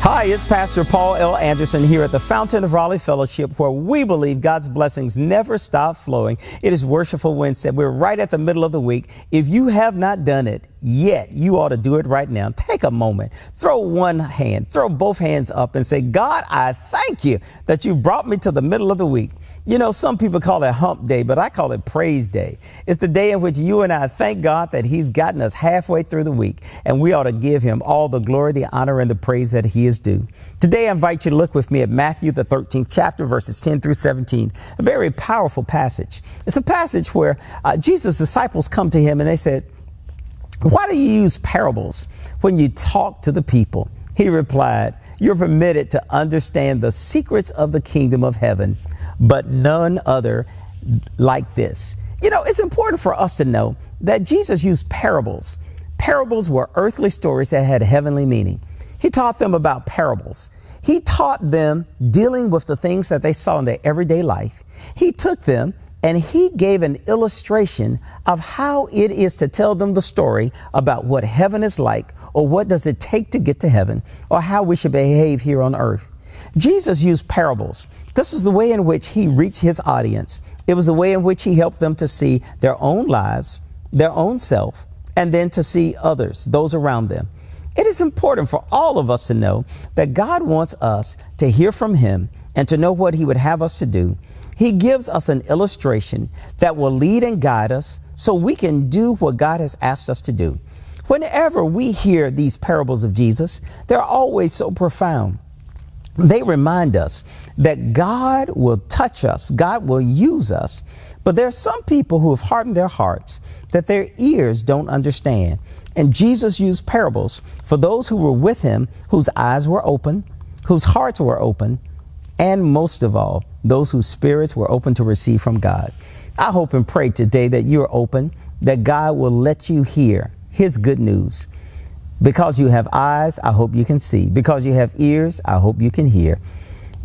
Hi, it's Pastor Paul L. Anderson here at the Fountain of Raleigh Fellowship, where we believe God's blessings never stop flowing. It is Worshipful Wednesday. We're right at the middle of the week. If you have not done it yet, you ought to do it right now. Take a moment, throw both hands up and say, God, I thank you that you've brought me to the middle of the week. You know, some people call it hump day, but I call it praise day. It's the day in which you and I thank God that he's gotten us halfway through the week, and we ought to give him all the glory, the honor, and the praise that he is due. Today, I invite you to look with me at Matthew, the 13th chapter, verses 10 through 17, a very powerful passage. It's a passage where Jesus' disciples come to him and they said, why do you use parables when you talk to the people? He replied, you're permitted to understand the secrets of the kingdom of heaven, but none other like this. You know, it's important for us to know that Jesus used parables. Parables were earthly stories that had heavenly meaning. He taught them about parables. He taught them dealing with the things that they saw in their everyday life. He took them and he gave an illustration of how it is to tell them the story about what heaven is like, or what does it take to get to heaven, or how we should behave here on earth. Jesus used parables. This is the way in which he reached his audience. It was the way in which he helped them to see their own lives, their own self, and then to see others, those around them. It is important for all of us to know that God wants us to hear from him and to know what he would have us to do. He gives us an illustration that will lead and guide us so we can do what God has asked us to do. Whenever we hear these parables of Jesus, they're always so profound. They remind us that God will touch us, God will use us, but there are some people who have hardened their hearts that their ears don't understand. And Jesus used parables for those who were with him, whose eyes were open, whose hearts were open, and most of all, those whose spirits were open to receive from God. I hope and pray today that you're open, that God will let you hear his good news. Because you have eyes, I hope you can see. Because you have ears, I hope you can hear.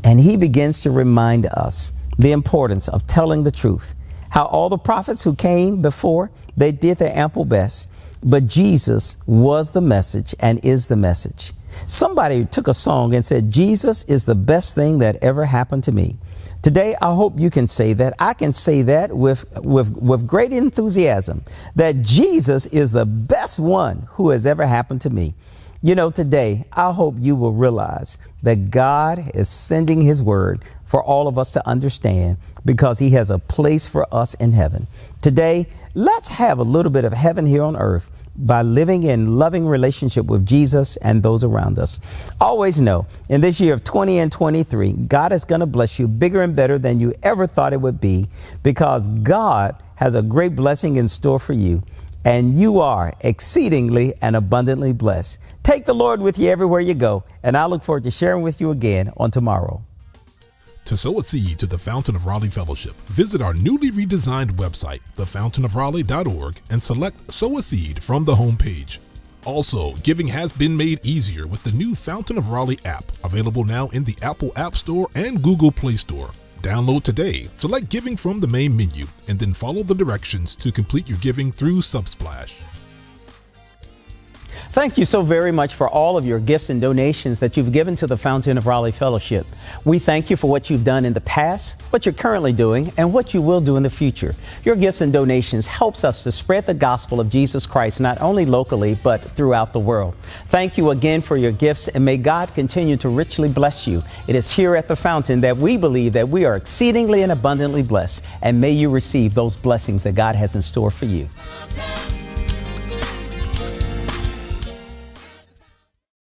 And he begins to remind us the importance of telling the truth. How all the prophets who came before, they did their ample best. But Jesus was the message and is the message. Somebody took a song and said, Jesus is the best thing that ever happened to me. Today, I hope you can say that. I can say that with great enthusiasm, that Jesus is the best one who has ever happened to me. You know, today, I hope you will realize that God is sending his word for all of us to understand, because he has a place for us in heaven. Today, let's have a little bit of heaven here on earth by living in loving relationship with Jesus and those around us. Always know, in this year of 20 and 23, God is going to bless you bigger and better than you ever thought it would be, because God has a great blessing in store for you, and you are exceedingly and abundantly blessed. Take the Lord with you everywhere you go, and I look forward to sharing with you again on tomorrow. To sow a seed to the Fountain of Raleigh Fellowship, visit our newly redesigned website, thefountainofraleigh.org, and select Sow a Seed from the homepage. Also, giving has been made easier with the new Fountain of Raleigh app, available now in the Apple App Store and Google Play Store. Download today, select Giving from the main menu, and then follow the directions to complete your giving through Subsplash. Thank you so very much for all of your gifts and donations that you've given to the Fountain of Raleigh Fellowship. We thank you for what you've done in the past, what you're currently doing, and what you will do in the future. Your gifts and donations helps us to spread the gospel of Jesus Christ, not only locally, but throughout the world. Thank you again for your gifts, and may God continue to richly bless you. It is here at the Fountain that we believe that we are exceedingly and abundantly blessed, and may you receive those blessings that God has in store for you.